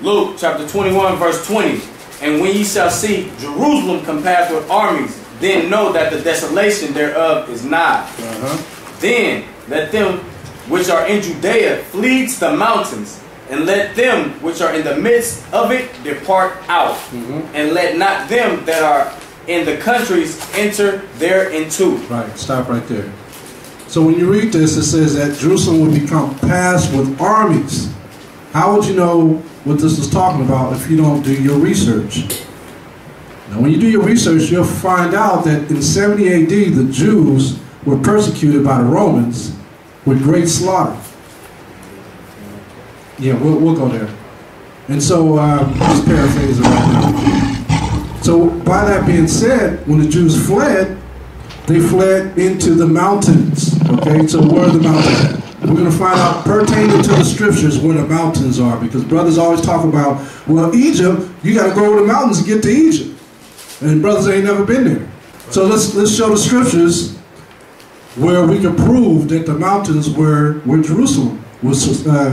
Luke chapter 21 verse 20. And when ye shall see Jerusalem compassed with armies, then know that the desolation thereof is nigh. Then let them which are in Judea flee to the mountains, and let them which are in the midst of it depart out, and let not them that are in the countries enter thereinto. Right, stop right there. So when you read this, it says that Jerusalem will become compassed with armies. How would you know what this is talking about if you don't do your research? Now, when you do your research, you'll find out that in 70 AD, the Jews were persecuted by the Romans with great slaughter. Yeah, we'll go there. And so, just paraphrase it right now. So, by that being said, when the Jews fled, they fled into the mountains. Okay, so where are the mountains at? We're going to find out pertaining to the scriptures where the mountains are, because brothers always talk about, well, Egypt, you got to go over the mountains to get to Egypt. And brothers ain't never been there. So let's show the scriptures where we can prove that the mountains were where Jerusalem was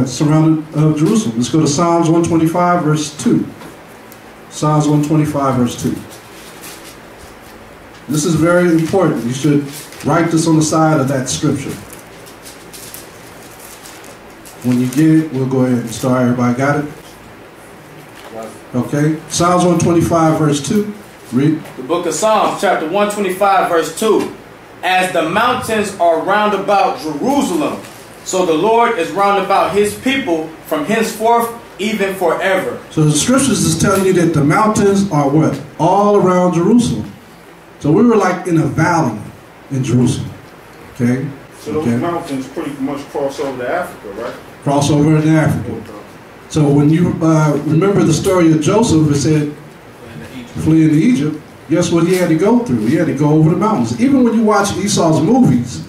surrounded of Jerusalem. Let's go to Psalms 125 verse 2. Psalms 125 verse 2. This is very important. You should write this on the side of that scripture. When you get it, we'll go ahead and start. Everybody got it? Okay. Psalms 125 verse 2. Read. The book of Psalms, chapter 125, verse 2. As the mountains are round about Jerusalem, so the Lord is round about his people from henceforth, even forever. So the scriptures is telling you that the mountains are what? All around Jerusalem. So we were like in a valley in Jerusalem. Okay? So those mountains pretty much cross over to Africa, right? Cross over into Africa. So when you remember the story of Joseph, it said, fleeing to Egypt, guess what he had to go through? He had to go over the mountains. Even when you watch Esau's movies,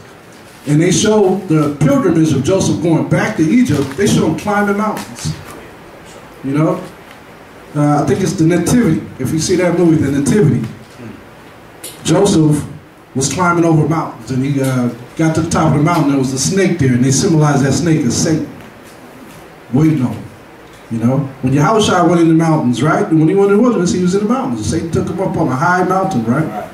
and they show the pilgrimage of Joseph going back to Egypt, they show him climbing mountains. You know? I think it's the Nativity. If you see that movie, the Nativity, Joseph was climbing over mountains, and he got to the top of the mountain. There was a snake there, and they symbolized that snake as Satan, waiting on him. You know, when Yahushua went in the mountains, right? And when he went in the wilderness, he was in the mountains. Satan took him up on a high mountain, right?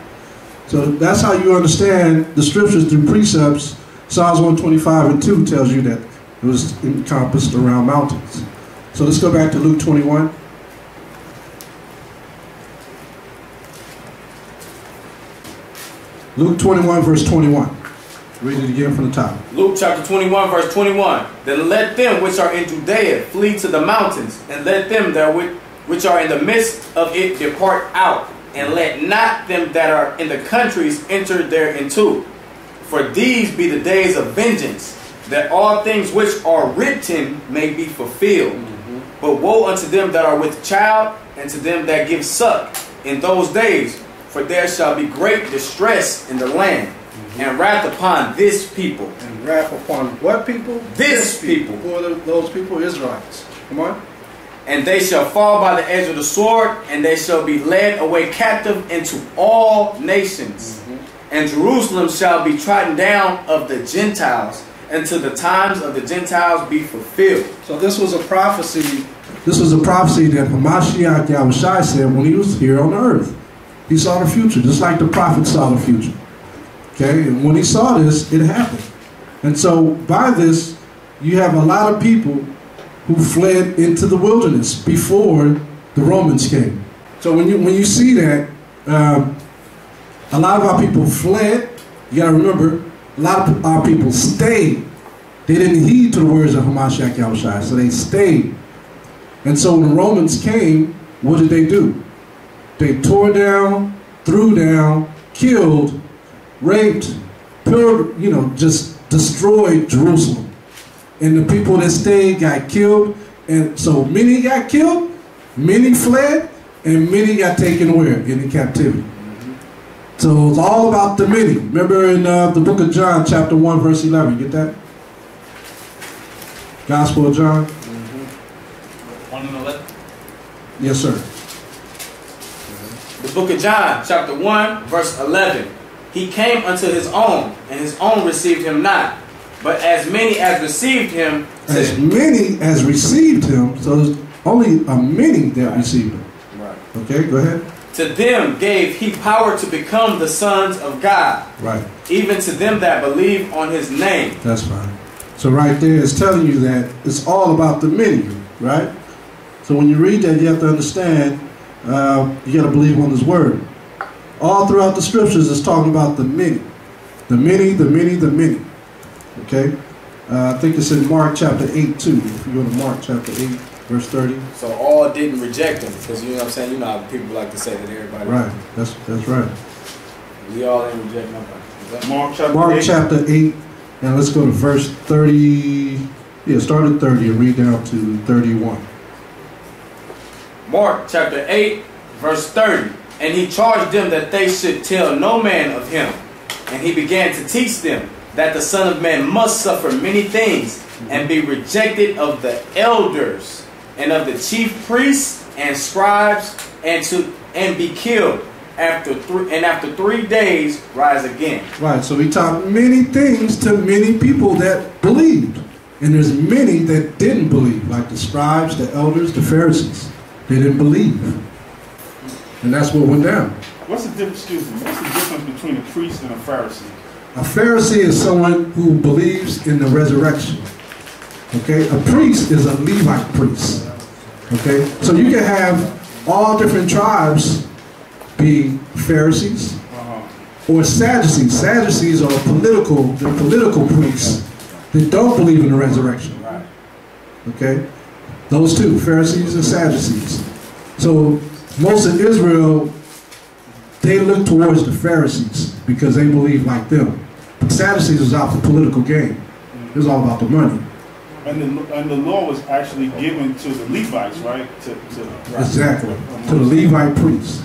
So that's how you understand the scriptures through precepts. Psalms 125 and 2 tells you that it was encompassed around mountains. So let's go back to Luke 21. Luke 21 verse 21. Read it again from the top. Luke chapter 21 verse 21. Then let them which are in Judea flee to the mountains, and let them that which are in the midst of it depart out, and let not them that are in the countries enter thereinto. For these be the days of vengeance, that all things which are written may be fulfilled. But woe unto them that are with child, and to them that give suck in those days, for there shall be great distress in the land, and wrath upon this people. And wrath upon what people? This people. Who are those people? Israelites. Come on. And they shall fall by the edge of the sword, and they shall be led away captive into all nations. And Jerusalem shall be trodden down of the Gentiles, until the times of the Gentiles be fulfilled. So this was a prophecy. This was a prophecy that HAMASHAYACH Yahushua said when he was here on earth. He saw the future, just like the prophet saw the future. Okay, and when he saw this, it happened. And so by this, you have a lot of people who fled into the wilderness before the Romans came. So when you see that, a lot of our people fled. You got to remember, a lot of our people stayed. They didn't heed to the words of HAMASHAYACH Yahushua, so they stayed. And so when the Romans came, what did they do? They tore down, threw down, killed, raped, just destroyed Jerusalem. And the people that stayed got killed. And so many got killed, many fled, and many got taken where? Into captivity. So it's all about the many. Remember in the book of John, chapter 1, verse 11. Get that? Gospel of John. 1 and 11. Yes, sir. The book of John, chapter 1, verse 11. He came unto his own, and his own received him not. But as many as received him... As many as received him. So only a many that received him. Right. Okay, go ahead. To them gave he power to become the sons of God. Right. Even to them that believe on his name. That's fine. So right there is telling you that it's all about the many, right? So when you read that, you have to understand, you got to believe on his word. All throughout the scriptures, it's talking about the many. The many, the many, the many. Okay? I think it's in Mark chapter 8 too. If you go to Mark chapter 8, verse 30. So all didn't reject him, because you know what I'm saying? You know how people like to say that everybody. Right. That's right. We all didn't reject nobody. Mark chapter 8. Now let's go to verse 30. Yeah, start at 30 and read down to 31. Mark chapter 8, verse 30. And he charged them that they should tell no man of him. And he began to teach them that the Son of Man must suffer many things and be rejected of the elders and of the chief priests and scribes and be killed after 3 days rise again. Right, so he taught many things to many people that believed. And there's many that didn't believe, like the scribes, the elders, the Pharisees. They didn't believe. And that's what went down. What's the difference between a priest and a Pharisee? A Pharisee is someone who believes in the resurrection. Okay? A priest is a Levite priest. Okay? So you can have all different tribes be Pharisees or Sadducees. Sadducees are political priests that don't believe in the resurrection. Okay? Those two, Pharisees and Sadducees. So most of Israel, they look towards the Pharisees because they believe like them. But Sadducees was out for political gain. It was all about the money. And the law was actually given to the Levites, right? Exactly. To the Levite priests.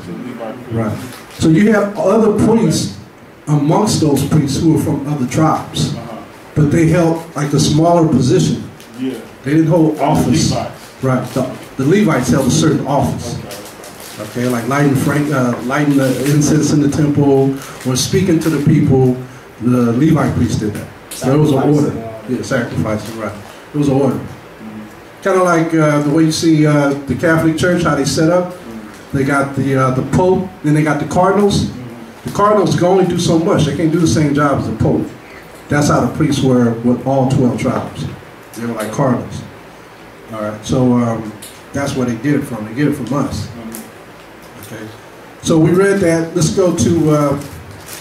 Right. So you have other priests amongst those priests who are from other tribes. But they held like a smaller position. Yeah. They didn't hold office. Right. The Levites held a certain office. Okay, like lighting the incense in the temple or speaking to the people. The Levite priests did that. So it was an order. Yeah, sacrificing, right. It was an order. Kind of like the way you see the Catholic Church, how they set up. They got the Pope, then they got the Cardinals. The Cardinals can only do so much. They can't do the same job as the Pope. That's how the priests were with all 12 tribes. They were like cardinals. All right, so that's where they get it from. They get it from us. Okay, so we read that. Let's go to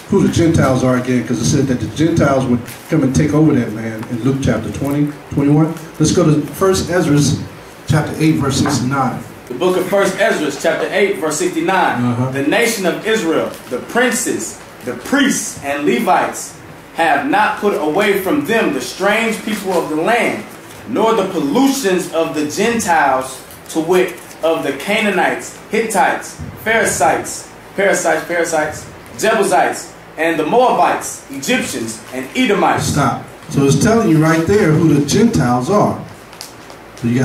who the Gentiles are again, because it said that the Gentiles would come and take over that land in Luke chapter 20, 21. Let's go to 1 Ezra chapter 8, verse 69. The book of 1 Ezra chapter 8, verse 69. The nation of Israel, the princes, the priests, and Levites have not put away from them the strange people of the land, nor the pollutions of the Gentiles, to wit, of the Canaanites, Hittites, Perizzites, Jebusites, and the Moabites, Egyptians, and Edomites. Stop. So it's telling you right there who the Gentiles are. So you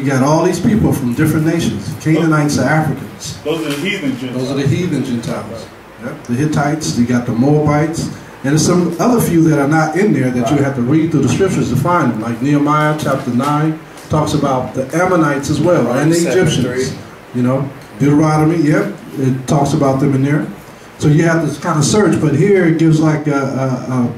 got all these people from different nations. Canaanites are Africans. Those are the heathen Gentiles. Those are the heathen Gentiles. Yep. The Hittites, you got the Moabites, and there's some other few that are not in there that you have to read through the scriptures to find them. Like Nehemiah chapter 9 talks about the Ammonites as well, and the Egyptians. You know, Deuteronomy, yep, it talks about them in there. So you have to kind of search, but here it gives like a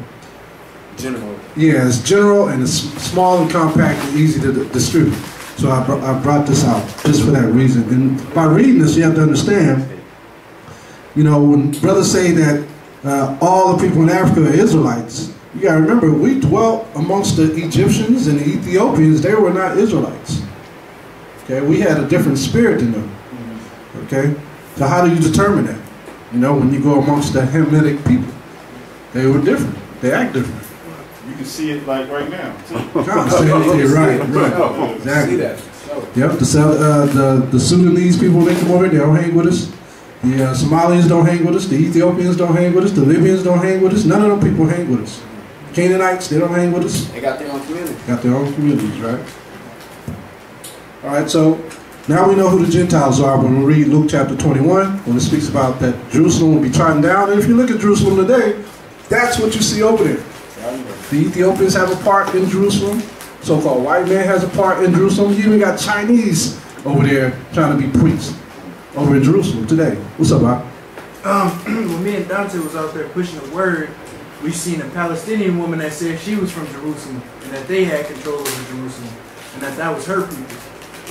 general. Yeah, it's general and it's small and compact and easy to distribute. So I brought this out just for that reason. And by reading this, you have to understand, you know, when brothers say that all the people in Africa are Israelites, you got to remember, we dwelt amongst the Egyptians and the Ethiopians. They were not Israelites. Okay, we had a different spirit than them. Okay, so how do you determine that? You know, when you go amongst the Hamitic people, they were different. They act different. You can see it like right now. Right. Exactly. Yep. The Sudanese people, they come over, they don't hang with us. The Somalians don't hang with us. The Ethiopians don't hang with us. The Libyans don't hang with us. None of them people hang with us. Canaanites, they don't hang with us. They got their own community. Got their own communities, right? All right, so now we know who the Gentiles are when we read Luke chapter 21, when it speaks about that Jerusalem will be trodden down. And if you look at Jerusalem today, that's what you see over there. The Ethiopians have a part in Jerusalem. So-called white man has a part in Jerusalem. You even got Chinese over there trying to be priests over in Jerusalem today. What's up, Bob? When me and Dante was out there pushing the word, we seen a Palestinian woman that said she was from Jerusalem and that they had control over Jerusalem and that was her people.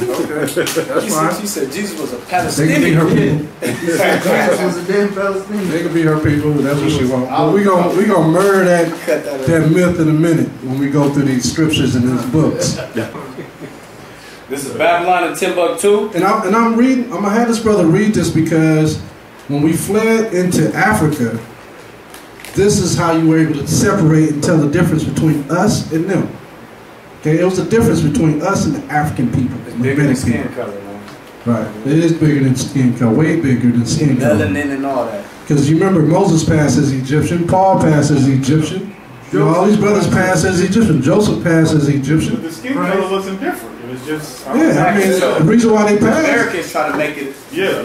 Okay, that's fine. She said Jesus was a They Palestinian. can be her people. Jesus was a damn Palestinian. They can be her people. That's what she wants. But we gonna murder that myth in a minute when we go through these scriptures and these books. This is Babylon and Timbuktu. And I'm reading. I'm gonna have this brother read this because when we fled into Africa, this is how you were able to separate and tell the difference between us and them. Okay, it was a difference between us and the African people. It's bigger than skin color, man. Right, it is bigger than skin color, way bigger than skin color. Melanin and all that. Because you remember Moses passed as Egyptian, Paul passed as Egyptian, you know, all these brothers passed as Egyptian, Joseph passed as Egyptian. But the skin color wasn't different. It was just... Yeah, I mean, the reason why they passed. Americans try to make it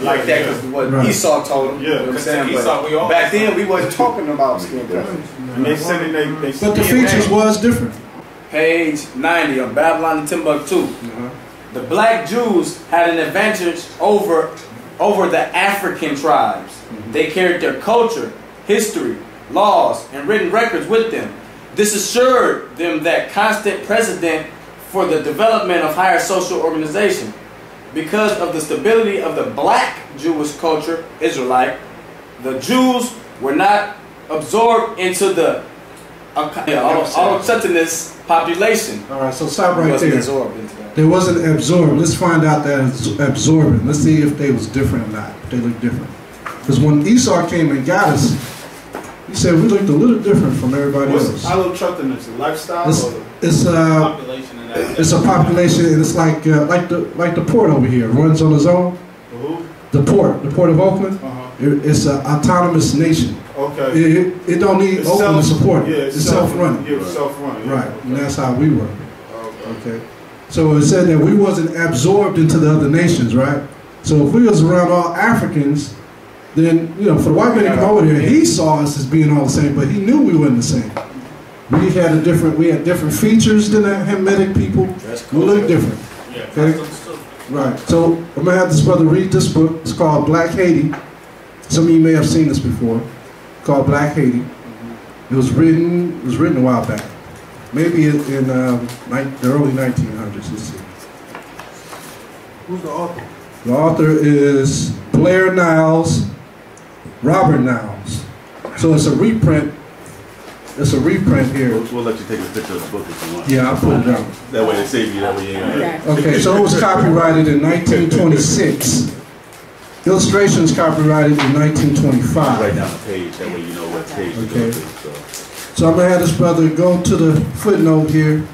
like that because what Esau told them. Yeah, you know what I'm saying? But back then we wasn't talking about skin color. And they said that they But the features was different. Page 90 of Babylon and Timbuktu. The black Jews had an advantage over the African tribes. They carried their culture, history, laws, and written records with them. This assured them that constant precedent for the development of higher social organization. Because of the stability of the black Jewish culture, Israelite, the Jews were not absorbed into the autochthonous population. All right, so stop right Wasn't there. absorbed into that. They wasn't absorbed. Let's find out that it's absorbing. Let's see if they was different or not. If they look different. Because when Esau came and got us, he said we looked a little different from everybody else. Autochthonous lifestyle? It's Population in that. it's a population, and it's like the port over here runs on its own. The port of Oakland. It's an autonomous nation. Okay. It don't need Oakland to support it. Yeah, it's self-running. Yeah, self-running. Right, and that's how we were. Okay. So it said that we wasn't absorbed into the other nations, right? So if we was around all Africans, then, you know, for the white man to come over there, he saw us as being all the same, but he knew we weren't the same. We had different features than the Hamitic people. We look different. Okay? Right. So I'm gonna have this brother read this book. It's called Black Haiti. Some of you may have seen this before. It's called Black Haiti. It was written a while back. Maybe in the early 1900s. Let's see. Who's the author? The author is Blair Niles, Robert Niles. So it's a reprint. It's a reprint here. We'll let you take a picture of the book if you want. Yeah, I'll put it down. That way they save you. That way you ain't. Okay, so it was copyrighted in 1926. Illustrations copyrighted in 1925. Write down the page. That way you know what page to go to. So I'm gonna have this brother go to the footnote here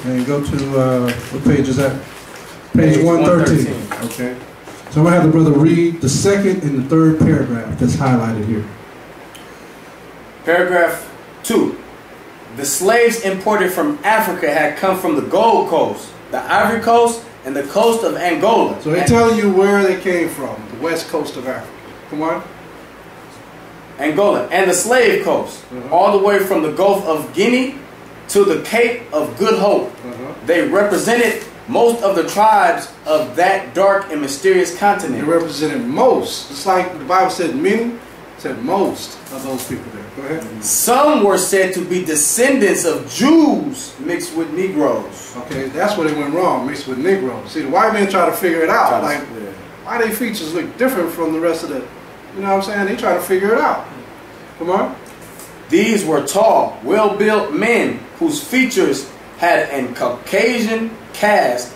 and go to what page is that? Page 113. Okay. So I'm gonna have the brother read the second and the third paragraph that's highlighted here. Paragraph 2. The slaves imported from Africa had come from the Gold Coast, the Ivory Coast, and the coast of Angola. So they're telling you where they came from, the west coast of Africa. Come on. Angola, and the Slave Coast, all the way from the Gulf of Guinea to the Cape of Good Hope. They represented most of the tribes of that dark and mysterious They continent. represented most. It's like the Bible said many, it said most of those people there. Go ahead. Some were said to be descendants of Jews mixed with Negroes. Okay, that's where they went wrong, mixed with Negroes. See, the white men try to figure it out. Like, why their features look different from the rest of the, you know what I'm saying? They try to figure it out. Come on. These were tall, well-built men whose features had an Caucasian cast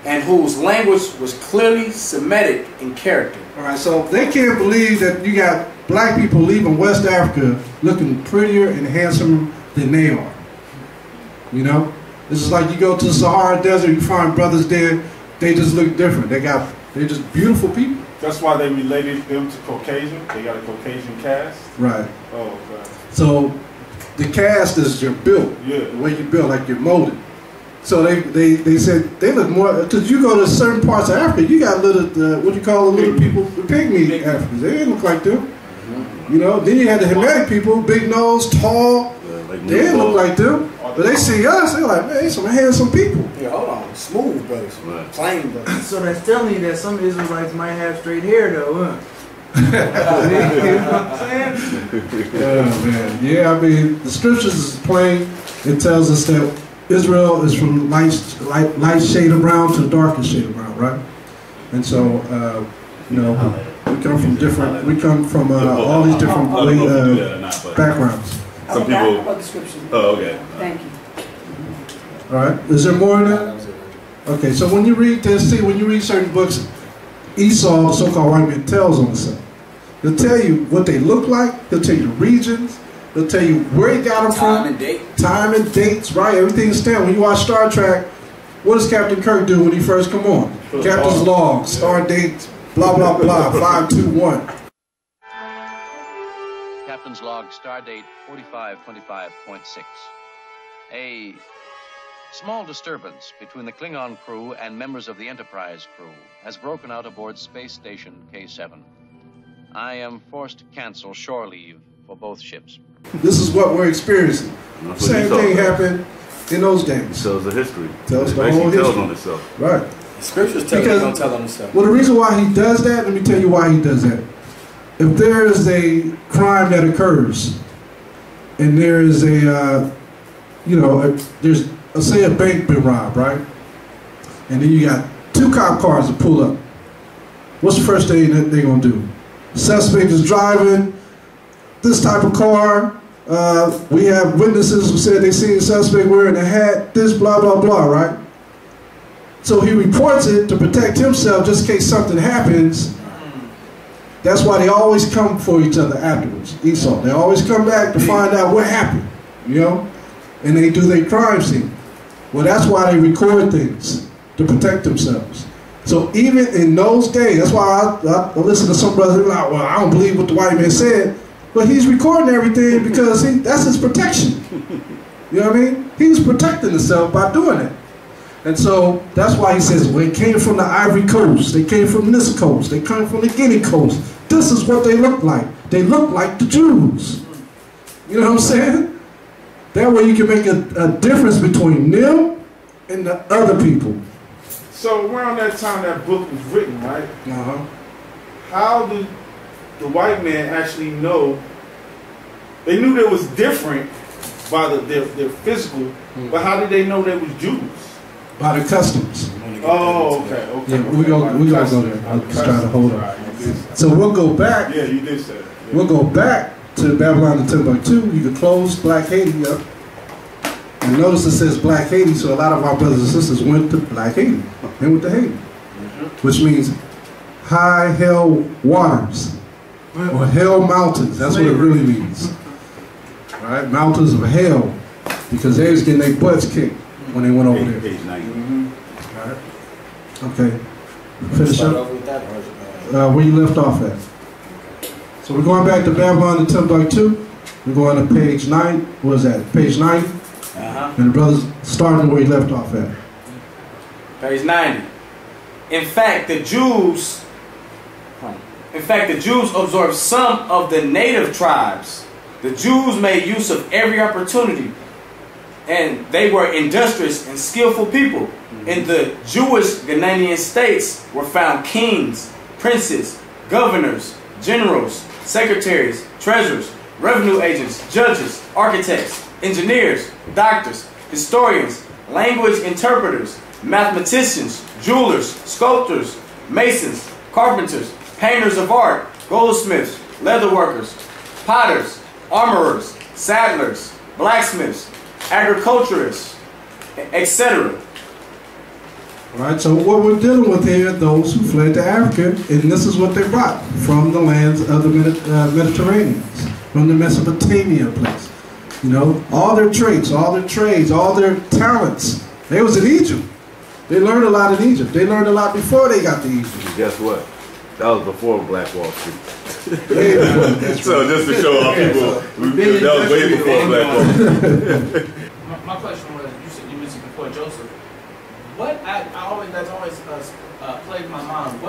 and whose language was clearly Semitic in character. All right, so they can't believe that you got black people leaving West Africa looking prettier and handsomer than they are. You know? This is like you go to the Sahara Desert, you find brothers there, they just look different. They're just beautiful people. That's why they related them to Caucasian. They got a Caucasian cast. Right. Oh, okay. So the cast is your built, the way you build, like you're molded. So they said they look more, because you go to certain parts of Africa, you got little, what you call the little people, the pygmy Africans. They didn't look like them. You know, then you had the Hamitic people, big nose, tall. They didn't look like them. But they see us, they're like, man, some handsome people. Yeah, hold on. Smooth brothers. Right. Plain brothers. So that's telling you that some Israelites might have straight hair though, huh? You know what I'm saying? Yeah, man. Yeah, I mean, the scriptures is plain. It tells us that Israel is from light shade of brown to darkest shade of brown, right? And so, you know, we come from different. We come from all these different backgrounds. Some people. About the scriptures. Oh, okay. Thank you. All right. Is there more in that? Okay. So when you read this, see, when you read certain books, Esau, the so-called white man, tells on himself. He'll tell you what they look like. He'll tell you the regions. He'll tell you where he got them from. Time and date. Time and dates, right? Everything's stamped. When you watch Star Trek, what does Captain Kirk do when he first come on? Captain's log, star date, blah, blah, blah, 521. Captain's log, star date 4525.6. A small disturbance between the Klingon crew and members of the Enterprise crew has broken out aboard Space Station K7. I am forced to cancel shore leave for both ships. This is what we're experiencing. Same thing happened in those days. Tells the history. Tells the Basically whole tells history. on itself. Right. The scriptures tell Because- you don't tell on himself. Well, the reason why he does that, let me tell you why he does that. If there is a crime that occurs, and there is a, you know, there's, let's say a bank been robbed, right? And then you got 2 cop cars that pull up. What's the first thing that they're going to do? Suspect is driving this type of car. We have witnesses who said they seen the suspect wearing a hat, this, blah, blah, blah, right? So he reports it to protect himself just in case something happens. That's why they always come for each other afterwards. Esau. They always come back to find out what happened, you know? And they do their crime scene. Well, that's why they record things, to protect themselves. So even in those days, that's why I listen to some brothers who are like, well, I don't believe what the white man said. But he's recording everything because that's his protection. You know what I mean? He's protecting himself by doing it. And so that's why he says, well, they came from the Ivory Coast. They came from this coast. They came from the Guinea Coast. This is what they look like. They look like the Jews. You know what I'm saying? That way you can make a difference between them and the other people. So around that time that book was written, right? Uh-huh. How did the white man actually know? They knew they was different by their physical, but how did they know they was Jews? By the customs. Oh, okay. Yeah, we gonna go there. I'm just trying to hold on. So we'll go back. Yeah, you did say that. Yeah. We'll go back to Babylon and Timbuktu. You can close Black Haiti up. And notice it says Black Haiti, so a lot of our brothers and sisters went to Black Haiti. They went to Haiti. Which means high hell waters. Or hell mountains. That's what it really means. All right? Mountains of hell. Because they was getting their butts kicked when they went over there. Page 90. All right. Okay. Finish Start up. off with that or, Where you left off at. So we're going back to Babylon and Timbuktu. We're going to page 9. What is that? Page 90. And the brother's starting where he left off at. Page 90. In fact, the Jews absorbed some of the native tribes. The Jews made use of every opportunity, and they were industrious and skillful people. In the Jewish Ghanaian states were found kings, princes, governors, generals, secretaries, treasurers, revenue agents, judges, architects, engineers, doctors, historians, language interpreters, mathematicians, jewelers, sculptors, masons, carpenters, painters of art, goldsmiths, leatherworkers, potters, armorers, saddlers, blacksmiths, agriculturists, etc. All right, so what we're dealing with here are those who fled to Africa, and this is what they brought from the lands of the Mediterranean, from the Mesopotamia place. You know, all their traits, all their trades, all their talents. They was in Egypt. They learned a lot in Egypt. They learned a lot before they got to Egypt. And guess what? That was before Black Wall Street. So just to show our people, that was way before Black Wall Street. My question was, you mentioned before Joseph. That's always plagued my mind.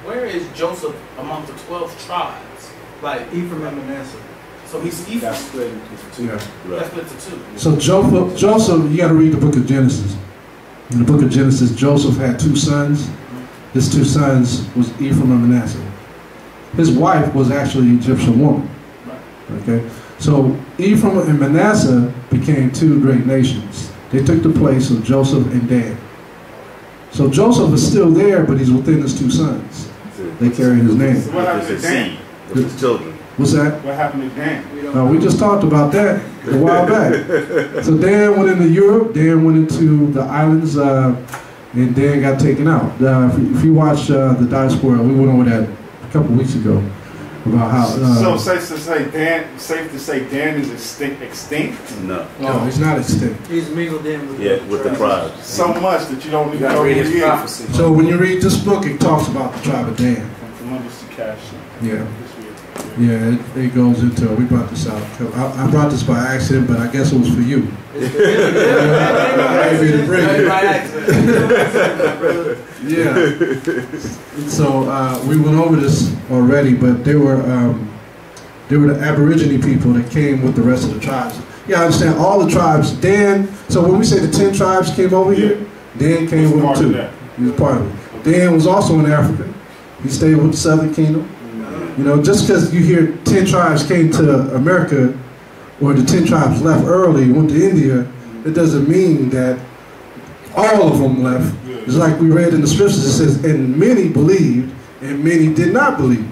Where is Joseph among the 12 tribes? Like Ephraim and Manasseh. So he's Ephraim. That's split into two. Yeah. That's split to two. So Joseph, you got to read the book of Genesis. In the book of Genesis, Joseph had 2 sons. His 2 sons was Ephraim and Manasseh. His wife was actually an Egyptian woman. Okay, so Ephraim and Manasseh became 2 great nations. They took the place of Joseph and Dan. So Joseph is still there, but he's within his 2 sons. They carry his name. So what happened to Dan? With his children. What's that? What happened to Dan? We just talked about that a while back. So Dan went into Europe, Dan went into the islands, and Dan got taken out. If you watch the Diaspora, we went over that a couple weeks ago about how. So safe to say Dan is extinct? No. No, he's not extinct. He's mingled in with, With the tribes. So much that you don't even You gotta know read who his he is. prophecy. So when you read this book, it talks about the tribe of Dan. From Columbus to Cash. Yeah. Yeah, it goes into it. We brought this out. I brought this by accident, but I guess it was for you. Maybe to bring it. Yeah. So we went over this already, but they were the Aborigine people that came with the rest of the tribes. Yeah, I understand all the tribes. Dan. So when we say the 10 tribes came over here, Dan came with them too. He was part of it. Dan was also in Africa. He stayed with the Southern Kingdom. You know, just because you hear 10 tribes came to America, or the 10 tribes left early, went to India, it doesn't mean that all of them left. It's like we read in the scriptures, it says, and many believed, and many did not believe.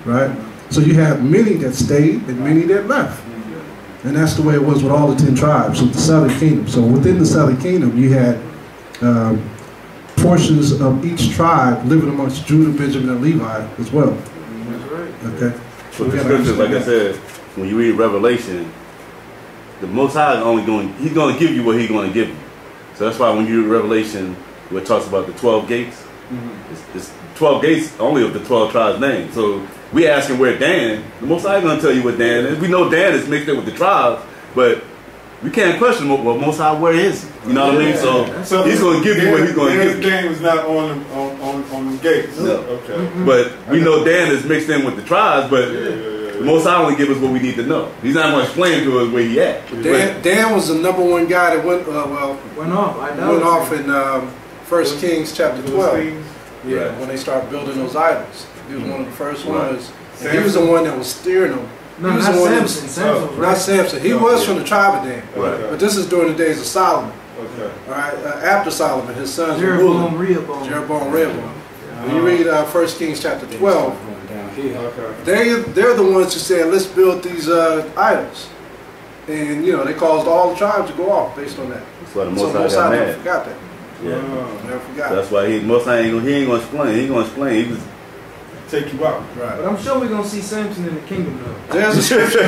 Right? So you have many that stayed, and many that left. And that's the way it was with all the 10 tribes, with the Southern Kingdom. So within the Southern Kingdom, you had portions of each tribe living amongst Judah, Benjamin, and Levi as well. Okay. But the scriptures, like I said, when you read Revelation, the Most High is only he's going to give you what he's going to give you. So that's why when you read Revelation, where it talks about the 12 gates, it's 12 gates only of the 12 tribes' names. So we asking where Dan, the Most High is going to tell you what Dan is. We know Dan is mixed in with the tribes, but we can't question well, Most High, where is he? You know what I mean? So he's going to give you what he's going to give you. Dan was not on the gates. No. Okay. But we know Dan is mixed in with the tribes, but the Most High only give us what we need to know. He's not going to explain to us where he at. Dan was the #1 guy that went off in 1 Kings chapter 12. Yeah, when they started building those idols. He was one of the first ones. And he was the one that was steering them. No, not Samson. Not Samson. He was from the tribe of Dan. Right. But this is during the days of Solomon. Okay. All right. After Solomon, his sons were Jeroboam, ruling. Jeroboam, Rehoboam. When you read 1 Kings chapter 12, they're the ones who said, let's build these idols. And, you know, they caused all the tribes to go off based on that. That's why the Most High got mad. Never forgot that. Yeah. Never forgot. That's why Most High he ain't going to explain. He ain't going to explain. He was take you out. Right. But I'm sure we're going to see Samson in the kingdom though. There's a scripture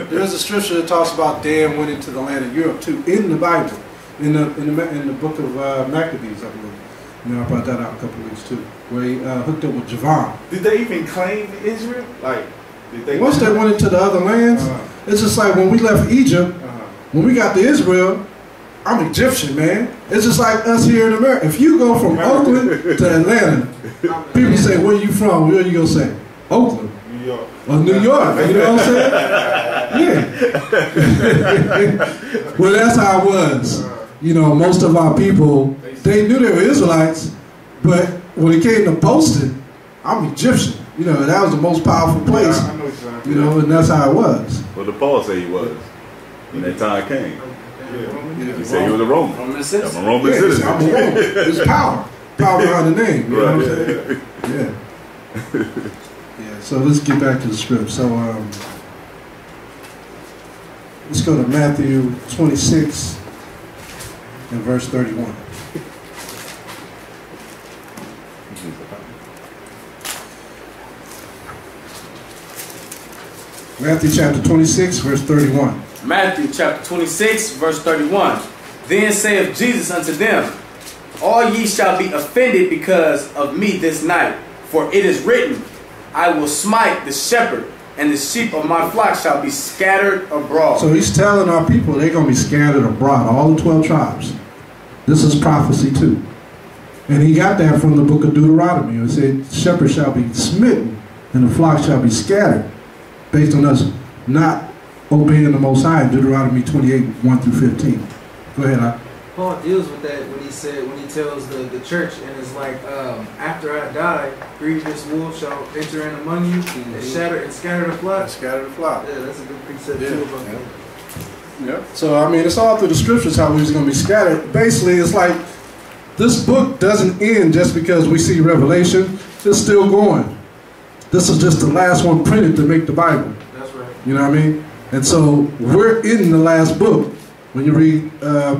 there's a scripture that talks about Dan went into the land of Europe too, in the Bible. In the book of Maccabees, I believe. You know, I brought that out a couple of weeks too. Where he hooked up with Javan. Did they even claim Israel? Like once they went into the other lands, it's just like when we left Egypt, when we got to Israel, I'm Egyptian, man. It's just like us here in America. If you go from Oakland to Atlanta, people say, where you from? Where are you going to say? Oakland. New York. Or New York. You know what I'm saying? Yeah. Well, that's how it was. You know, most of our people, they knew they were Israelites, but when it came to boasting, I'm Egyptian. You know, that was the most powerful place. Yeah, I know what you're saying. You know, and that's how it was. Well, the Paul said he was when that time came. Yeah. He said he was a Roman. Roman I'm citizen. a Roman citizen. I'm a Roman. There's power. Power behind the name. You know what I'm saying? Yeah. So let's get back to the script. So let's go to Matthew 26 and verse 31. Matthew chapter 26, verse 31. Matthew chapter 26, verse 31. Then saith Jesus unto them, all ye shall be offended because of me this night. For it is written, I will smite the shepherd, and the sheep of my flock shall be scattered abroad. So he's telling our people they're going to be scattered abroad, all the 12 tribes. This is prophecy too. And he got that from the book of Deuteronomy. It said, shepherd shall be smitten, and the flock shall be scattered. Based on us not obeying the Most High in Deuteronomy 28, 1 through 15. Go ahead, Paul deals with that when he tells the church, and it's like, after I die, grievous wolves shall enter in among you, and scatter the flock. Scatter the flock. Yeah, that's a good precept too about that. Yeah. So I mean, it's all through the scriptures how we're going to be scattered. Basically, it's like this book doesn't end just because we see Revelation. It's still going. This is just the last one printed to make the Bible. That's right. You know what I mean? And so we're in the last book. When you read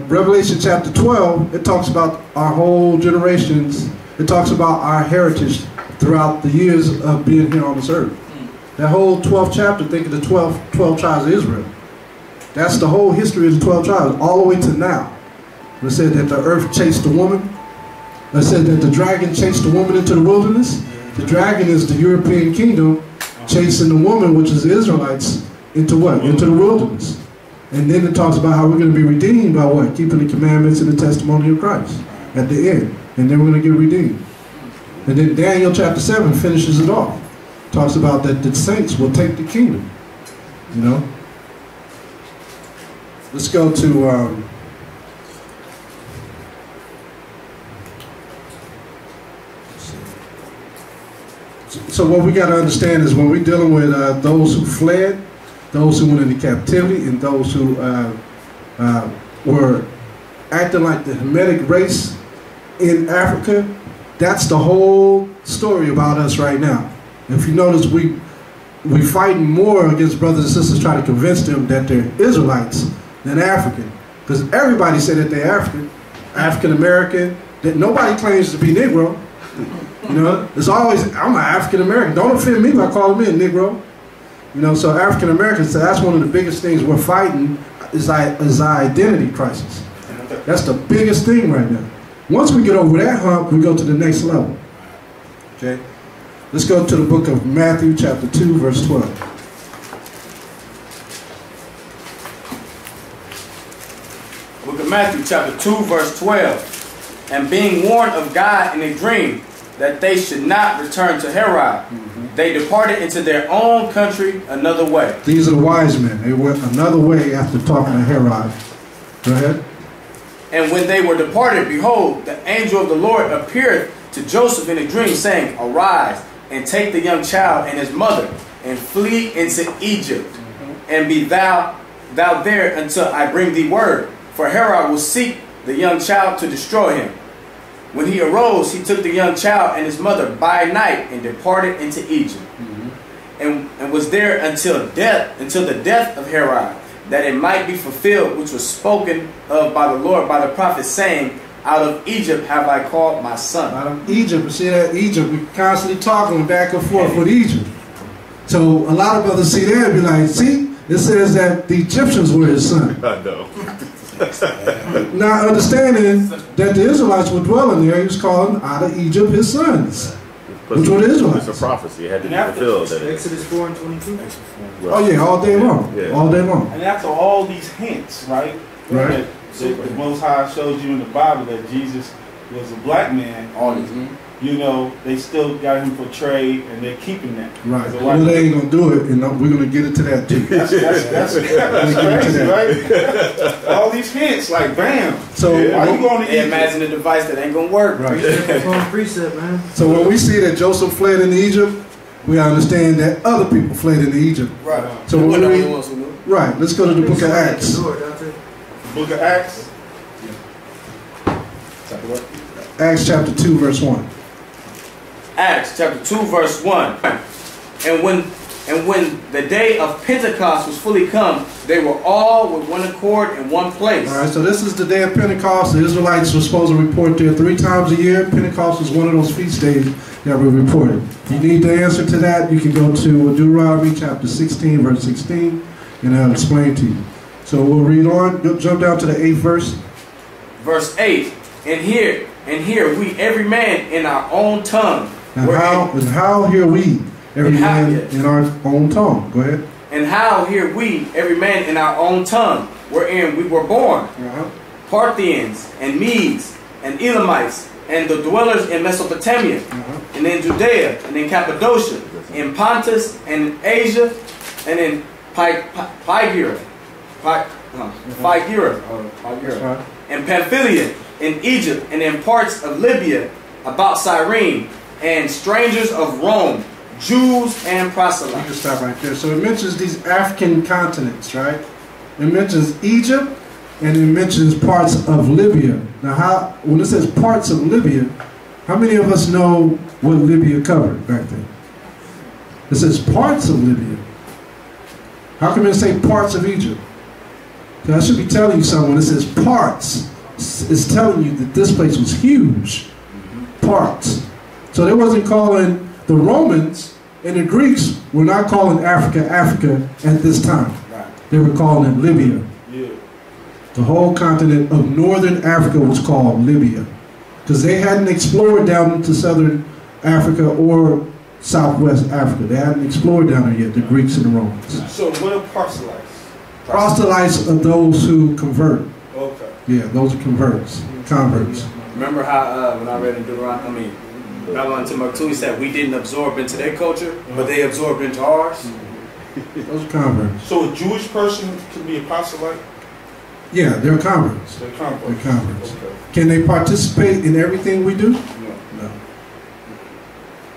Revelation chapter 12, it talks about our whole generations. It talks about our heritage throughout the years of being here on this earth. That whole 12th chapter, think of the 12 tribes of Israel. That's the whole history of the 12 tribes, all the way to now. It said that the earth chased the woman. It said that the dragon chased the woman into the wilderness. The dragon is the European kingdom chasing the woman, which is the Israelites, into what? Into the wilderness. And then it talks about how we're going to be redeemed by what? Keeping the commandments and the testimony of Christ at the end. And then we're going to get redeemed. And then Daniel chapter 7 finishes it off. Talks about that the saints will take the kingdom. You know? Let's go to... so what we got to understand is when we're dealing with those who fled, those who went into captivity, and those who were acting like the Hamitic race in Africa, that's the whole story about us right now. If you notice, we fighting more against brothers and sisters trying to convince them that they're Israelites than African. Because everybody said that they're African, African American, that nobody claims to be Negro. You know, it's always, I'm an African American. Don't offend me by calling me a Negro. You know, so African Americans, so that's one of the biggest things we're fighting is our identity crisis. That's the biggest thing right now. Once we get over that hump, we go to the next level. Okay? Let's go to the book of Matthew chapter 2, verse 12. Book of Matthew chapter 2, verse 12. And being warned of God in a dream that they should not return to Herod, they departed into their own country another way. These are the wise men. They went another way after talking to Herod. Go ahead. And when they were departed, behold, the angel of the Lord appeared to Joseph in a dream, saying, Arise, and take the young child and his mother, and flee into Egypt, and be thou there until I bring thee word. For Herod will seek the young child to destroy him. When he arose, he took the young child and his mother by night and departed into Egypt, and was there until the death of Herod, that it might be fulfilled which was spoken of by the Lord by the prophet, saying, Out of Egypt have I called my son. Out of Egypt, see that Egypt, we're constantly talking back and forth with Egypt. So a lot of brothers see that and be like, see, it says that the Egyptians were his son. I know. Not understanding that the Israelites were dwelling there, he was calling out of Egypt his sons. Which were the Israelites. It's a prophecy. It had to be fulfilled. Exodus 4 and 22. Oh yeah, all day long. Yeah. All day long. And after all these hints, right? Right. That the Most High showed you in the Bible that Jesus was a black man. All these. You know, they still got him portrayed, and they're keeping that. Right. Well, they ain't gonna do it, and we're gonna get into that too. That's crazy, right? All these hints, like bam. So are you going to Egypt? Imagine a device that ain't gonna work. Right. Precept, man. So when we see that Joseph fled into Egypt, we understand that other people fled into Egypt. Right. So when we read, right, let's go to the book of Acts. Book of Acts. Acts chapter 2, verse 1. Acts chapter 2, verse 1. And when the day of Pentecost was fully come, they were all with one accord in one place. All right, so this is the day of Pentecost. The Israelites were supposed to report there 3 times a year. Pentecost is one of those feast days that we reported. If you need the answer to that, you can go to Deuteronomy chapter 16, verse 16, and I'll explain to you. So we'll read on, jump down to the 8th verse. Verse 8. And here we, every man in our own tongue. And how hear we, every man in our own tongue? Go ahead. And how hear we, every man in our own tongue, wherein we were born, Parthians and Medes and Elamites, and the dwellers in Mesopotamia, and in Judea, and in Cappadocia, in Pontus, and in Asia, and in Pygira, and Pamphylia in Egypt, and in parts of Libya about Cyrene, and strangers of Rome, Jews and proselytes. You can stop right there. So it mentions these African continents, right? It mentions Egypt, and it mentions parts of Libya. Now, when it says parts of Libya, how many of us know what Libya covered back then? It says parts of Libya. How come it say parts of Egypt? I should be telling you something. When it says parts, it's telling you that this place was huge. Parts. So they wasn't calling the Romans and the Greeks were not calling Africa Africa at this time. Right. They were calling it Libya. Yeah. The whole continent of northern Africa was called Libya because they hadn't explored down into southern Africa or southwest Africa. They hadn't explored down there yet, the Greeks and the Romans. So what are proselytes? Proselytes are those who convert. Okay. Yeah, those are converts. Remember how when I read in Deuteronomy, Babylon Timbuktu, he said we didn't absorb into their culture, but they absorbed into ours. Those are converts. So a Jewish person can be a proselyte? Yeah, they're converts. They're converts. They're converts. Okay. Can they participate in everything we do? No. No.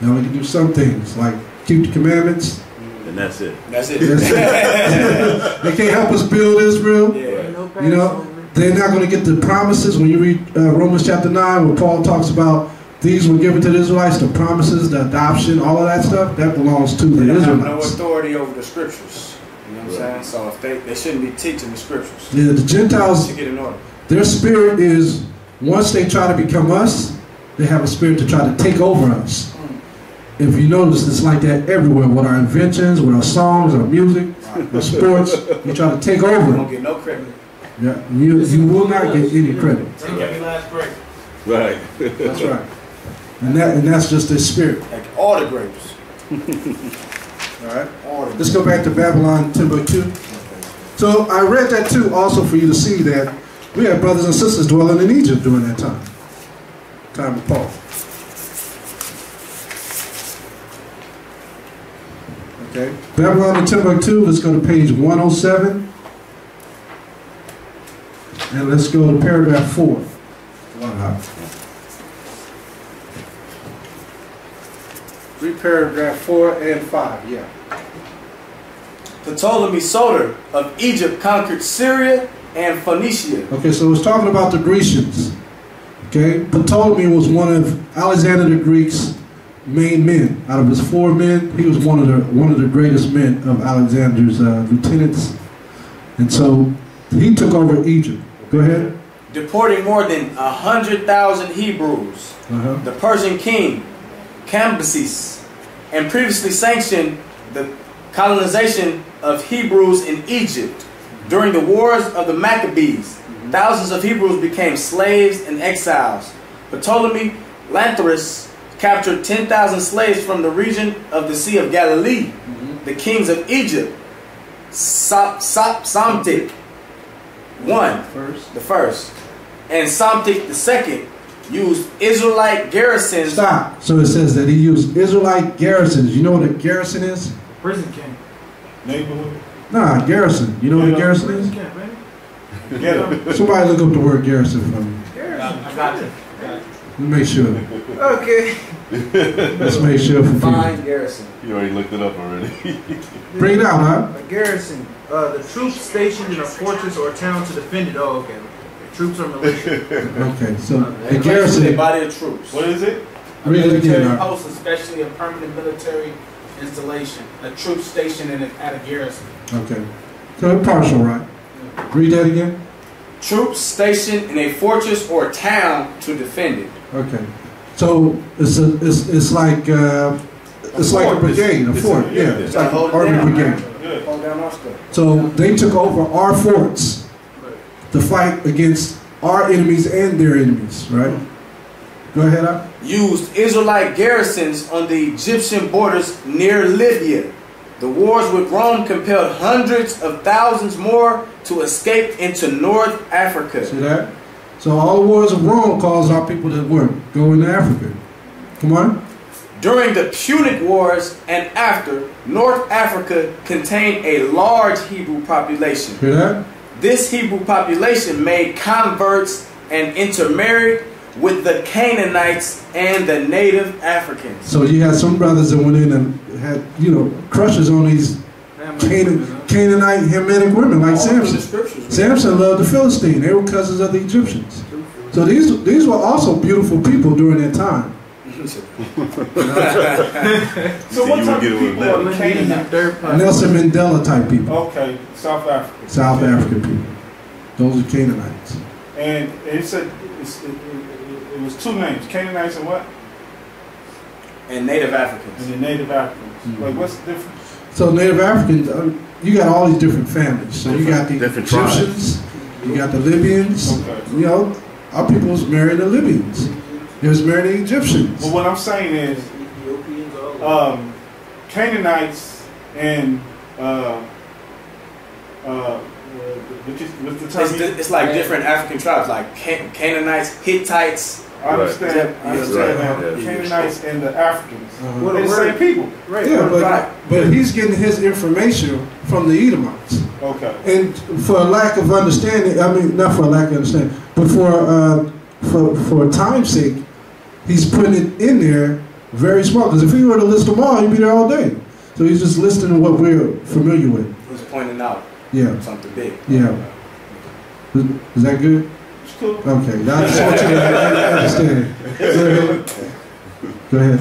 Now they can do some things like keep the commandments. And that's it. That's it. They can't help us build Israel. Yeah. You know, they're not going to get the promises. When you read Romans chapter 9, where Paul talks about these were given to the Israelites, the promises, the adoption, all of that stuff, that belongs to the They have no Israelites. authority over the scriptures. You know what I'm saying? So if they shouldn't be teaching the scriptures. Yeah, the Gentiles, To get in order. their spirit is, once they try to become us, they have a spirit to try to take over us. If you notice, it's like that everywhere, with our inventions, with our songs, our music, our sports. You try to take You over. don't get no credit. Yeah, you will not get any credit. Take every last break. Right. That's right. And that's just their spirit. Like all the grapes. All right. All the Let's go back to Babylon Timbuktu. So I read that too, also for you to see that we had brothers and sisters dwelling in Egypt during that time. Time of Paul. Okay. Babylon and Timbuktu, let's go to page 107. And let's go to paragraph 4. Read paragraph 4 and 5, yeah. Ptolemy Soter of Egypt conquered Syria and Phoenicia. Okay, so it's talking about the Grecians. Okay, Ptolemy was one of Alexander the Greek's main men. Out of his 4 men, he was one of the greatest men of Alexander's lieutenants, and so he took over Egypt. Go ahead. Deporting more than 100,000 Hebrews. The Persian king Cambyses, and previously sanctioned the colonization of Hebrews in Egypt. During the wars of the Maccabees, thousands of Hebrews became slaves and exiles. Ptolemy Lanthorus captured 10,000 slaves from the region of the Sea of Galilee. The kings of Egypt, Psamtik I, the first, and Psamtik II, used Israelite garrisons. Stop. So it says that he used Israelite garrisons. You know what a garrison is? Prison camp. Neighborhood. Nah, garrison. You know what a garrison is? Prison camp, man. Get him. Somebody look up the word garrison for me. I got you. Let's make sure. Okay. Let's make sure for people. Fine garrison. You already looked it up already. Bring it out, huh? A garrison. The troops stationed in a fortress or town to defend it. Oh, okay. Troops or militia. Okay, so the A garrison. body of troops. What is it? Read it again. huh? Post, especially a permanent military installation. A troop stationed at a garrison. Okay. So partial, right? Read that again. Troops stationed in a fortress or town to defend it. Okay. So it's like a brigade, a fort. Yeah, it's like an army brigade. Hold down our stuff. So they took over our forts to fight against our enemies and their enemies, right? Go ahead, Al. Used Israelite garrisons on the Egyptian borders near Libya. The wars with Rome compelled hundreds of thousands more to escape into North Africa. See that? So all the wars of Rome caused our people to work, go into Africa. Come on. During the Punic Wars and after, North Africa contained a large Hebrew population. Hear that? This Hebrew population made converts and intermarried with the Canaanites and the native Africans. So you had some brothers that went in and had, you know, crushes on these Canaanite Hamitic women like Samson. Samson loved the Philistine. They were cousins of the Egyptians. So these were also beautiful people during that time. So what type of people are the Canaanites? Nelson Mandela type people. Okay, South Africa. South African people. Those are Canaanites. And it said it was two names, Canaanites and what? And Native Africans. And the Native Africans. Mm-hmm. Like, what's the difference? So Native Africans, you got all these different families. So you got the Egyptians, you got the Libyans. Okay. You know, our people was married the Libyans. They was married the Egyptians. Well, what I'm saying is, Canaanites and it's like different African tribes, like Canaanites, Hittites. I understand. I understand that. Canaanites and the Africans. They're the same people. Right. Yeah, but he's getting his information from the Edomites. Okay. And for a lack of understanding, I mean, not for a lack of understanding, but for time's sake, he's putting it in there very small. Because if he were to list them all, he'd be there all day. So he's just listing what we're familiar with. He's pointing out something big. Yeah. Is that good? It's cool. Okay. I just want you to understand. Go ahead.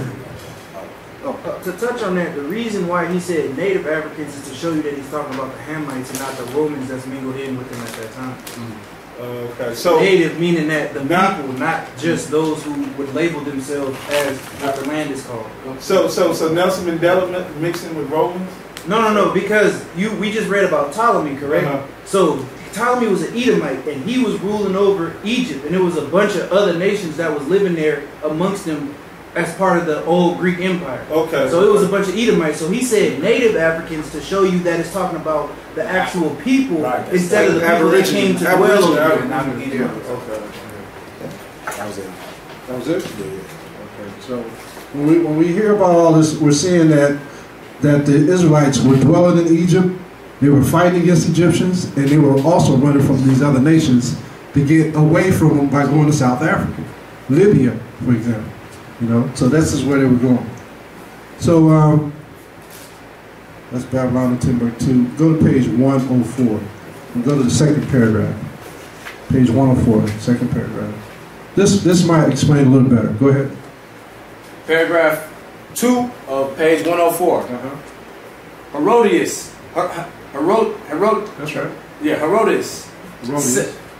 To touch on that, the reason why he said Native Africans is to show you that he's talking about the Hamites and not the Romans that's mingled in with them at that time. Okay, so native meaning that the people, not just those who would label themselves as what the land is called. So Nelson Mandela mixing with Romans? No, because we just read about Ptolemy, correct? So Ptolemy was an Edomite, and he was ruling over Egypt, and there was a bunch of other nations that was living there amongst them as part of the old Greek Empire. Okay. So it was a bunch of Edomites. So he said Native Africans to show you that it's talking about the actual people instead of the people that came to dwell over there. Okay. That was it. That was it? Yeah. Okay. So when we hear about all this, we're seeing that the Israelites were dwelling in Egypt, they were fighting against Egyptians, and they were also running from these other nations to get away from them by going to South Africa, Libya, for example. You know, so this is where they were going. So that's Babylon and Timbuktu. Go to page 104 and go to the second paragraph. Page 104, second paragraph. This might explain a little better. Go ahead. Paragraph 2 of page 104. Herodias. That's right. Yeah, Herodotus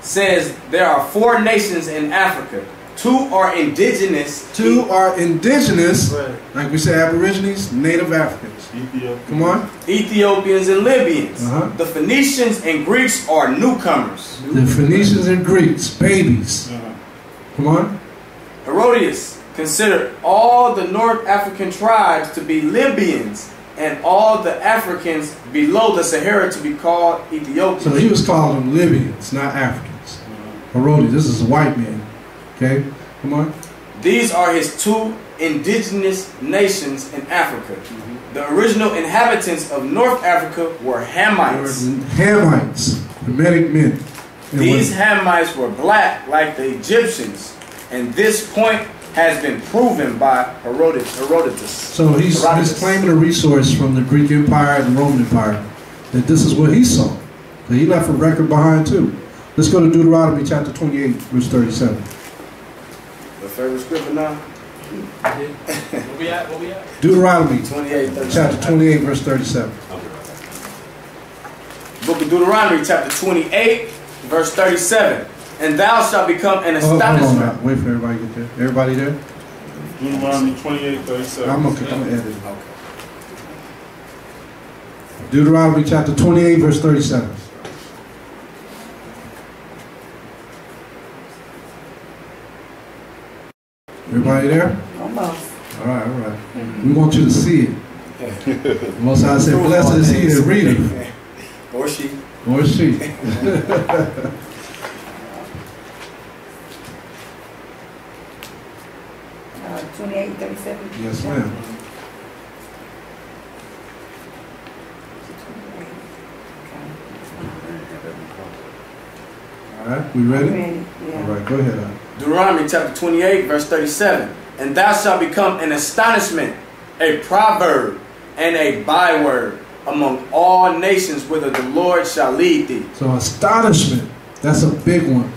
says there are 4 nations in Africa. 2 are indigenous. 2 are indigenous, right. Like we say, Aborigines, Native Africans. Come on. Ethiopians and Libyans. The Phoenicians and Greeks are newcomers. The Phoenicians and Greeks, babies. Come on. Herodias considered all the North African tribes to be Libyans and all the Africans below the Sahara to be called Ethiopians. So he was calling them Libyans, not Africans. Herodias, this is a white man. Okay, come on. These are his 2 indigenous nations in Africa. The original inhabitants of North Africa were Hamites. Hamites, Hamitic men. These Hamites were black like the Egyptians, and this point has been proven by Herodotus. So he's claiming a resource from the Greek Empire and the Roman Empire, that this is what he saw. So he left a record behind too. Let's go to Deuteronomy chapter 28, verse 37. Favorite scripture now? Where we at? Deuteronomy 28, chapter 28, verse 37. Book of Deuteronomy chapter 28, verse 37. And thou shalt become an astonishment. Hold on, wait for everybody to get there. Everybody there? Deuteronomy 28, 37. I'm gonna edit it. Okay. Deuteronomy chapter 28, verse 37. Everybody there? Almost. All right. We want you to see it. Most High said, blessed is he that readeth. Or she. Or she. 28, 37. Yes, ma'am. All right, we ready? Yeah. All right, go ahead. Deuteronomy chapter 28, verse 37. And thou shalt become an astonishment, a proverb, and a byword among all nations whither the Lord shall lead thee. So astonishment, that's a big one.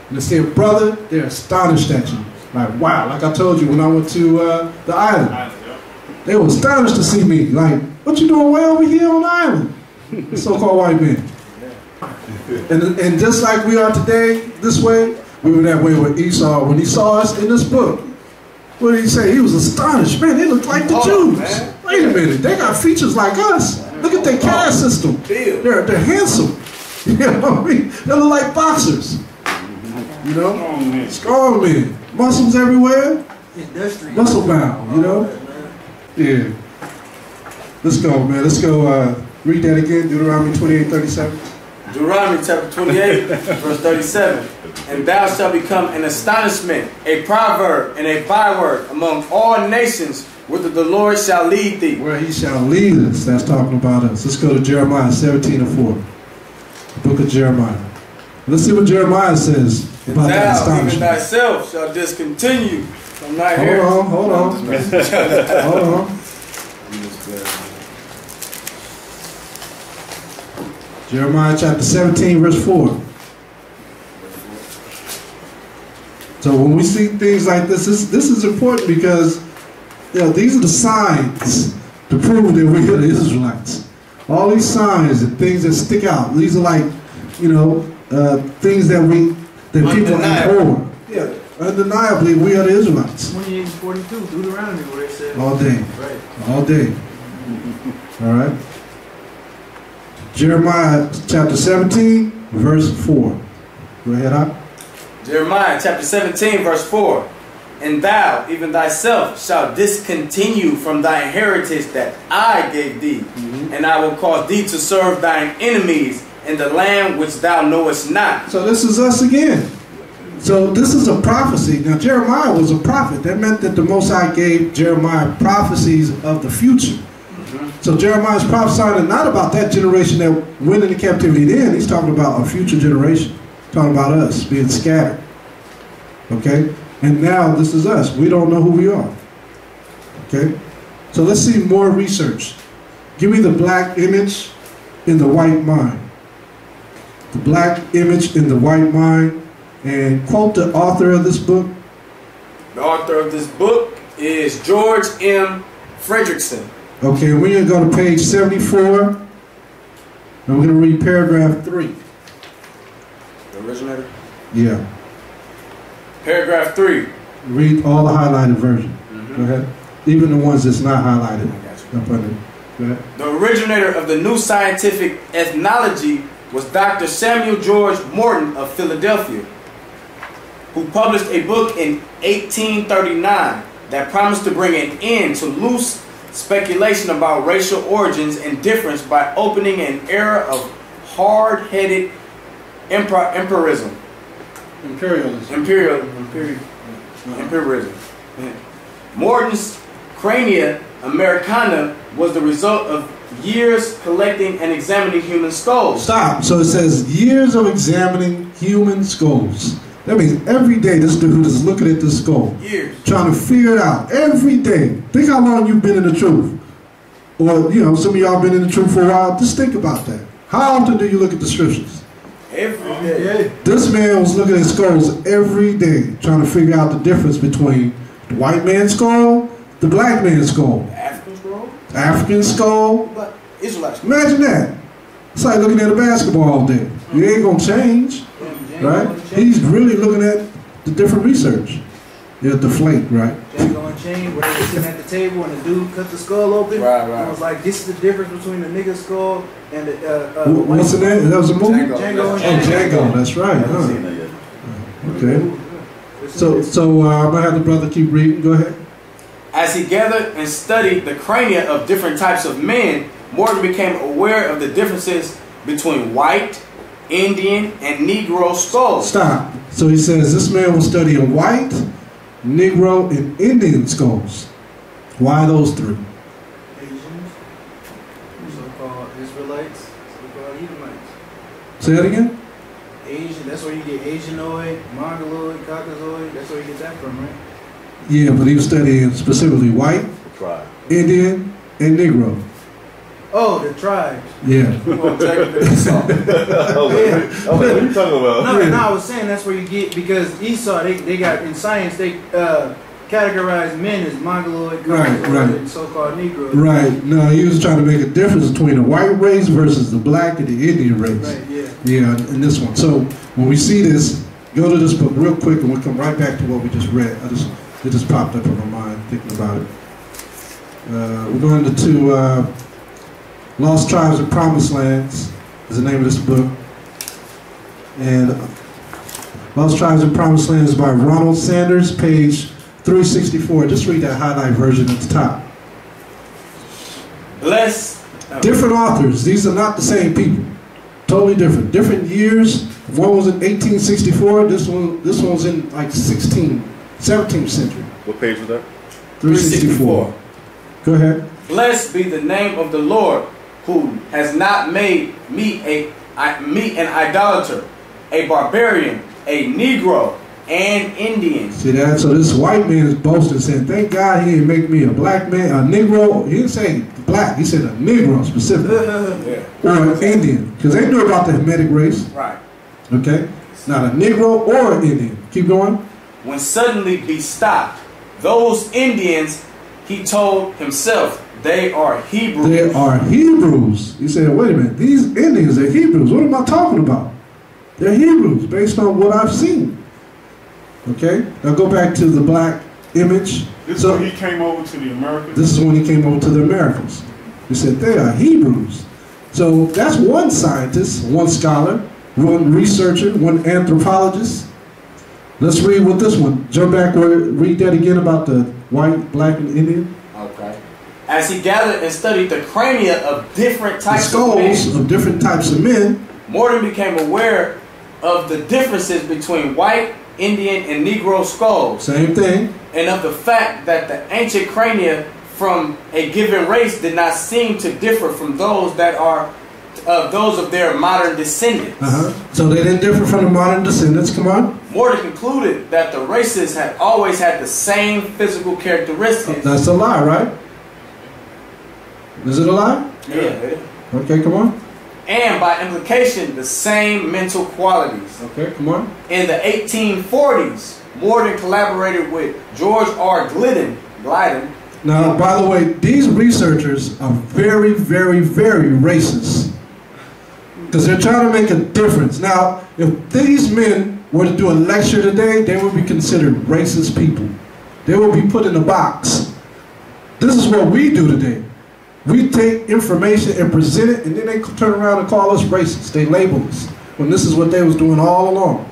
And they say, brother, they're astonished at you. Like, wow, like I told you when I went to the island. They were astonished to see me. Like, what you doing way over here on the island? The so-called white men. And just like we are today, this way, we were that way with Esau. When he saw us in this book, what did he say? He was astonished. Man, they look like the Jews. Wait a minute, they got features like us. Look at their caste system. They're handsome. You know what I mean? They look like boxers. You know? Strong men. Muscles everywhere. Muscle bound, you know? Yeah. Let's go, man. Let's go read that again. Deuteronomy 28:37. Deuteronomy chapter 28, verse 37. And thou shalt become an astonishment, a proverb, and a byword among all nations whither the Lord shall lead thee. Where he shall lead us. That's talking about us. Let's go to Jeremiah 17:4. The book of Jeremiah. Let's see what Jeremiah says about that Thou, astonishment. even thyself, shall discontinue. I'm not Hold here. on, hold on. Hold on. Jeremiah chapter 17, verse 4. So when we see things like this is important because these are the signs to prove that we are the Israelites. All these signs and things that stick out. These are like, things that people abhor. Yeah, undeniably we are the Israelites. 28:42, Deuteronomy, where it says. All day. Right. All day. All right. Jeremiah chapter 17, verse 4. Go ahead, Op. Jeremiah chapter 17, verse 4. And thou, even thyself, shalt discontinue from thy heritage that I gave thee, and I will cause thee to serve thine enemies in the land which thou knowest not. So this is us again. So this is a prophecy. Now Jeremiah was a prophet. That meant that the Most High gave Jeremiah prophecies of the future. So Jeremiah's prophesying not about that generation that went into captivity then. He's talking about a future generation. Talking about us being scattered. Okay? And now this is us. We don't know who we are. Okay? So let's see more research. Give me the black image in the white mind. The black image in the white mind. And quote the author of this book. The author of this book is George M. Fredrickson. Okay, we're going to go to page 74. And we're going to read paragraph 3. The originator? Yeah. Paragraph 3. Read all the highlighted version. Go ahead. Even the ones that's not highlighted. Up under. Go ahead. The originator of the new scientific ethnology was Dr. Samuel George Morton of Philadelphia, who published a book in 1839 that promised to bring an end to loose speculation about racial origins and difference by opening an era of hard-headed imperialism. Morton's Crania Americana was the result of years collecting and examining human skulls. Stop. So it says years of examining human skulls. That means every day this dude is looking at this skull. Years. Trying to figure it out. Every day. Think how long you've been in the truth. Or, some of y'all been in the truth for a while. Just think about that. How often do you look at the scriptures? Every day. This man was looking at skulls every day. Trying to figure out the difference between the white man's skull, the black man's skull. African skull? African skull. But Israelite skull. Imagine that. It's like looking at a basketball all day. You ain't going to change. Right? He's really looking at the different research. They'll deflate, right? Django Unchained, where they were sitting at the table and the dude cut the skull open. Right. And I was like, this is the difference between the nigga skull and the what's the name? That was a movie? Django. Django, that's right. I haven't seen that yet. Okay. So I'm going to have the brother keep reading. Go ahead. As he gathered and studied the crania of different types of men, Morton became aware of the differences between white, Indian, and Negro skulls. Stop. So he says this man was studying white, Negro, and Indian skulls. Why those three? Asians, so-called Israelites, so-called Edomites. Say that again? Asian, that's where you get Asianoid, Mongoloid, Caucasoid. That's where you get that from, right? Yeah, but he was studying specifically white, Tribe. Indian, and Negro. Oh, the tribes. Yeah. Oh, what are you talking about? No, I was saying that's where you get, because Esau, they got, in science, they categorize men as Mongoloid, Caucasoid, and so-called Negroes. Right. No, he was trying to make a difference between the white race versus the black and the Indian race. Right, yeah. Yeah, in this one. So when we see this, go to this book real quick and we'll come right back to what we just read. It just popped up in my mind thinking about it. We're going to Lost Tribes and Promised Lands is the name of this book. And Lost Tribes and Promised Lands by Ronald Sanders, page 364. Just read that highlight version at the top. Different authors. These are not the same people. Totally different. Different years. One was in 1864. This one was in like 17th century. What page was that? 364. Go ahead. Blessed be the name of the Lord, who has not made me an idolater, a barbarian, a Negro, and Indian. See that? So this white man is boasting, saying, thank God he didn't make me a black man, a Negro. He didn't say black, he said a Negro specifically. Yeah. Or an Indian. Because they knew about the Hamitic race. Right. Okay? Not a Negro or an Indian. Keep going. When suddenly be stopped, those Indians, he told himself, they are Hebrews. They are Hebrews. He said, wait a minute, these Indians are Hebrews. What am I talking about? They're Hebrews based on what I've seen. Okay? Now go back to the black image. This is when he came over to the Americans? This is when he came over to the Americans. He said, they are Hebrews. So that's one scientist, one scholar, one researcher, one anthropologist. Let's read with this one. Jump back, read that again about the white, black, and Indian. Okay. As he gathered and studied the crania of different types of men, skulls of different types of men, Morton became aware of the differences between white, Indian, and Negro skulls. Same thing. And of the fact that the ancient crania from a given race did not seem to differ from those that are those of their modern descendants. So they didn't differ from the modern descendants. Come on. Morton concluded that the races had always had the same physical characteristics. That's a lie, right? Is it a lie? Yeah. Okay, come on. And by implication, the same mental qualities. Okay, come on. In the 1840s, Morton collaborated with George R. Gliddon. Now, by the way, these researchers are very, very, very racist. Because they're trying to make a difference. Now, if these men were to do a lecture today, they would be considered racist people. They would be put in a box. This is what we do today. We take information and present it, and then they turn around and call us racist. They label us, when this is what they was doing all along.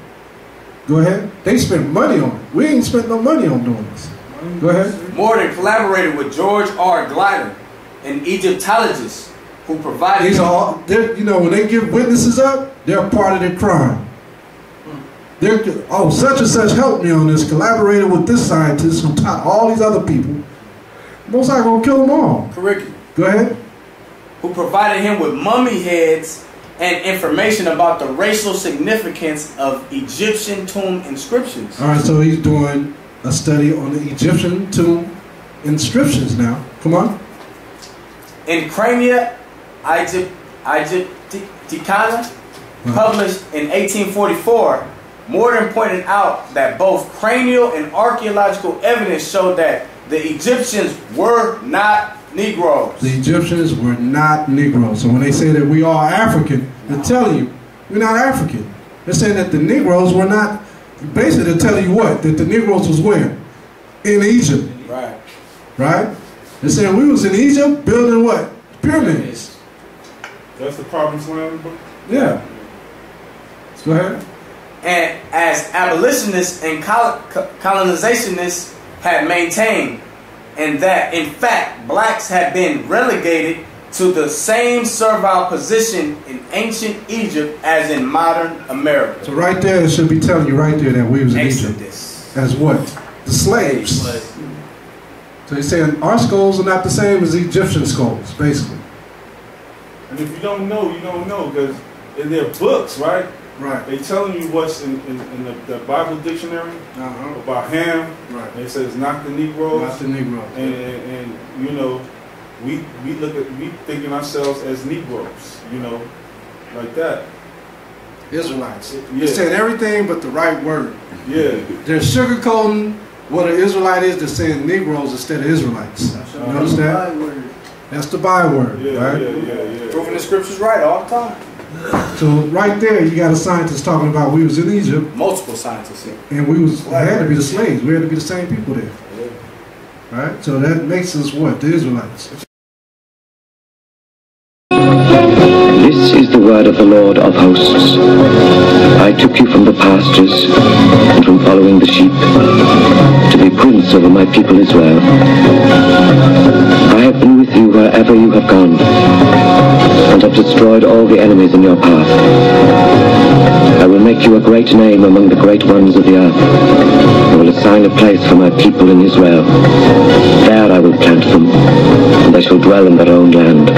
Go ahead. They spent money on it. We ain't spent no money on doing this. Go ahead. Morton collaborated with George R. Gliddon, an Egyptologist who provided... These are all, you know, when they give witnesses up, they're part of their crime. They're, oh, such and such helped me on this, collaborated with this scientist who taught all these other people. Most likely gonna kill them all. Correct. Go ahead. Who provided him with mummy heads and information about the racial significance of Egyptian tomb inscriptions. All right, so he's doing a study on the Egyptian tomb inscriptions now. Come on. In Crania Egyptica, published in 1844, Morton pointed out that both cranial and archaeological evidence showed that the Egyptians were not Negroes. The Egyptians were not Negroes. So when they say that we are African, they're telling you we're not African. They're saying that the Negroes were not. Basically, they're telling you what? That the Negroes was where? In Egypt. Right. Right? They're saying we was in Egypt building what? Pyramids. That's the Promised Land book? Yeah. Let's go ahead. And as abolitionists and colonizationists had maintained, and that, in fact, blacks had been relegated to the same servile position in ancient Egypt as in modern America. So right there, it should be telling you right there that we was in Egypt. Exodus. As what? The slaves. So he's saying our skulls are not the same as Egyptian skulls, basically. And if you don't know, you don't know, because in their books, right? Right. They telling you what's in the Bible dictionary about Ham. Right. They say it's not the Negroes. Not the Negroes. And you know, we thinking ourselves as Negroes, you know, like that. Israelites. Yeah. They're saying everything but the right word. Yeah. They're sugarcoating what an Israelite is. They're saying Negroes instead of Israelites. You understand? That's the byword, right? Yeah. Proving the scriptures right all the time. So right there, you got a scientist talking about we was in Egypt. Multiple scientists here. And we had to be the slaves. We had to be the same people there. Right? So that makes us what? The Israelites. This is the word of the Lord of hosts. I took you from the pastures and from following the sheep to be prince over my people Israel. I have been with you wherever you have gone and have destroyed all the enemies in your path. I will make you a great name among the great ones of the earth. I will assign a place for my people in Israel. There I will plant them, and they shall dwell in their own land.